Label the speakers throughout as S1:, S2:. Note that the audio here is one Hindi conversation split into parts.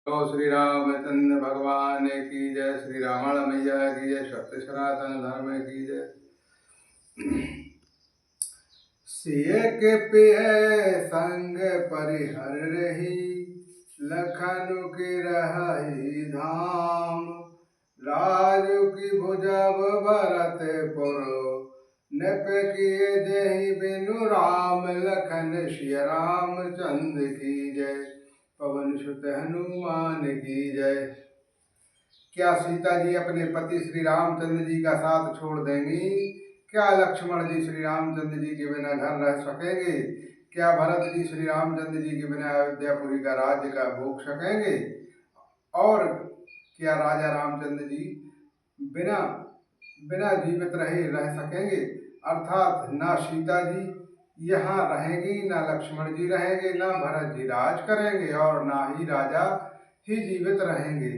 S1: तो श्री रामचंद्र भगवान की जय, श्री रावण मैया की जय, सत्य सनातन धर्म की जय। सिय के पिय संग परिहर रही, लखन की रही धाम। राजू की भुजब भरत पुर, नृप किए देहि बिनु राम। लखन सिय रामचंद्र की जय, पवन सुत हनुमान की जय। क्या सीता जी अपने पति श्री रामचंद्र जी का साथ छोड़ देंगी? क्या लक्ष्मण जी श्री रामचंद्र जी के बिना घर रह सकेंगे? क्या भरत जी श्री रामचंद्र जी के बिना अयोध्यापुरी का राज्य का भोग सकेंगे? और क्या राजा रामचंद्र जी बिना बिना जीवित रह सकेंगे? अर्थात ना सीता जी यहाँ रहेंगी, ना लक्ष्मण जी रहेंगे, ना भरत जी राज करेंगे, और ना ही राजा ही जीवित रहेंगे।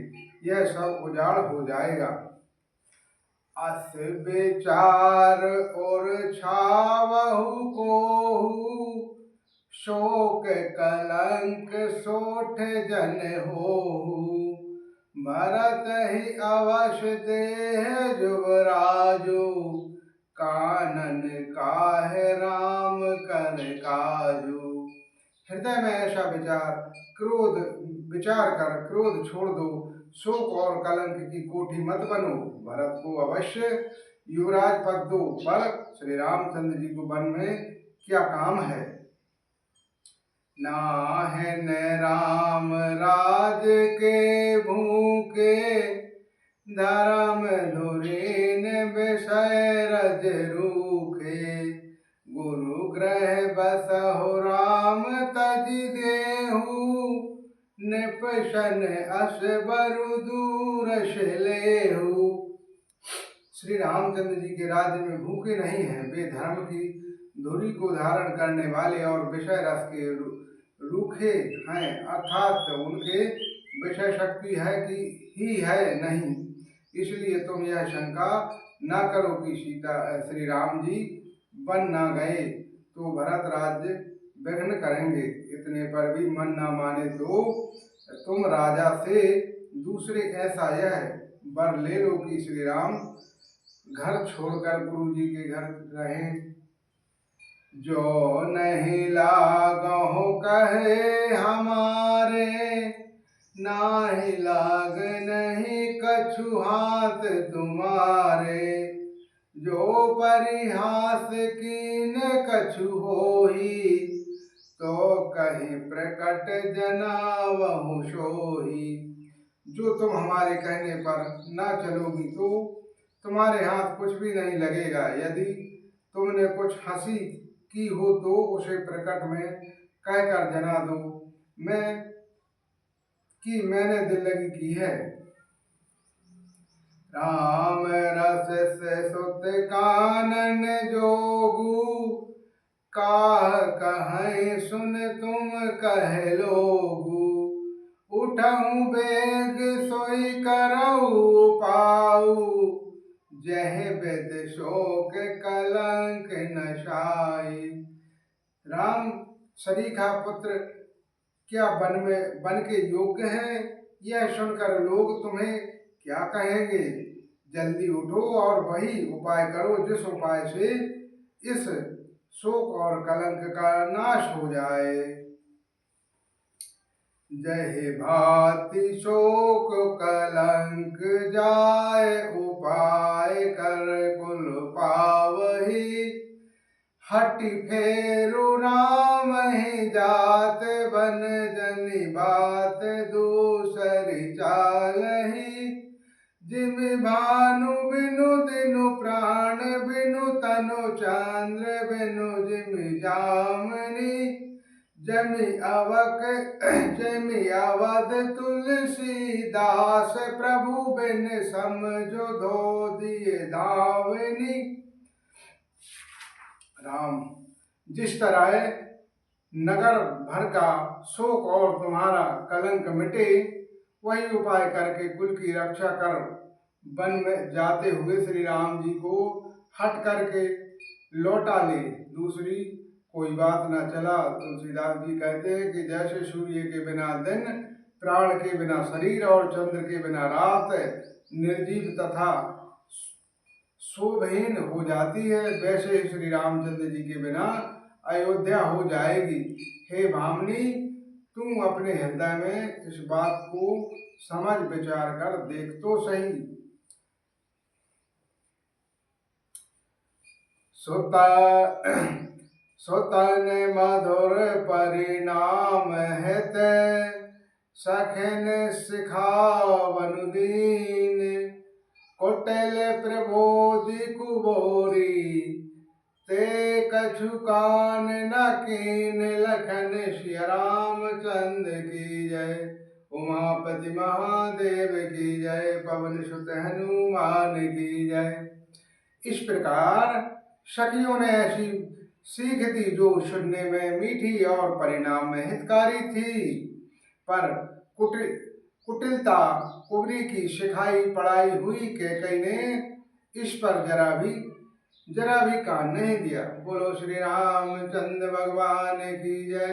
S1: यह सब उजाड़ हो जाएगा। अस विचार और छावहु को, शोक कलंक सोठ जन होहु। भरत ही अवश्य देह जुबराजो, कानन काहे राम कर काजू। हृदय में ऐसा विचार कर क्रोध छोड़ दो, शोक और कलंक की कोठी मत बनो। भरत को अवश्य युवराज पद दो, पर श्री रामचंद्र जी को वन में क्या काम है? नाहन राम राज के भूखे, धर्म धुरीन विषय रज रूखे। गुरु ग्रह बसहु राम तज देहु, निपशन अस बरु दूर लेहु। श्री रामचंद्र जी के राज्य में भूखे नहीं हैं, वे धर्म की धुरी को धारण करने वाले और विषय रस के रूखे हैं, अर्थात उनके विषय शक्ति है कि ही है नहीं। इसलिए तुम यह शंका न करो कि श्री राम जी बन न गए तो भरत राज्य विघ्न करेंगे। इतने पर भी मन न माने तो तुम राजा से दूसरे ऐसा यह वर ले लो कि श्री राम घर छोड़कर गुरु जी के घर रहें। जो नहीं लागहु कहे हमारे, नाही लाग नहीं कछु हाथ तुम्हारे। जो परिहास कीन कछु होई, तो कहीं प्रकट जनावहु सोई। जो तुम हमारे कहने पर न चलोगी तो तुम्हारे हाथ कुछ भी नहीं लगेगा। यदि तुमने कुछ हंसी की हो तो उसे प्रकट में कहकर जना दो मैंने दिल लगी की है। राम रस से सुत कानन जोगु, काह कहें सुन तुम कह लोगु। उठऊं बेग सोई करऊ पाऊ, जह बेद शोक कलंक नशाई। राम सरीखा पुत्र क्या बन के योग्य है? यह सुनकर लोग तुम्हें क्या कहेंगे? जल्दी उठो और वही उपाय करो जिस उपाय से इस शोक और कलंक का नाश हो जाए। जय भांति शोक कलंक जाए, उपाय कर कुल पावही। हटि फेरु राम ही जात, बन जनि बात दूसरी चालही। जिम भानु बिनु दिनु प्राण, बिनु तनु चंद्र बिनु जिम जामनी। जमि अवध तुलसीदास, प्रभु बिन समझो धो दिए धावनी। राम, जिस तरह नगर भर का शोक और तुम्हारा कलंक मिटे, वही उपाय करके कुल की रक्षा कर वन में जाते हुए श्री राम जी को हट करके लौटा ले। दूसरी कोई बात न चला। तुलसीदास जी कहते हैं कि जैसे सूर्य के बिना दिन, प्राण के बिना शरीर और चंद्र के बिना रात निर्जीव तथा शोभहीन हो जाती है, वैसे ही श्री रामचंद्र जी के बिना अयोध्या हो जाएगी। हे भामिनी, तुम अपने हृदय में इस बात को समझ विचार कर देख तो सही। सुतन मधुर परिणाम हित सखन सिखावनु दीन कुटिल प्रबोधि कुबोरी ते कछु कान न कीन लखन श्री रामचंद्र की जय। उमापति महादेव की जय। पवन सुत हनुमान की जय। इस प्रकार सखियों ने ऐसी सीख दी जो सुनने में मीठी और परिणाम में हितकारी थी, पर कुटिलता कुबरी की सिखाई पढ़ाई हुई कैकई ने इस पर जरा भी कान नहीं दिया। बोलो श्री रामचंद्र भगवान की जय।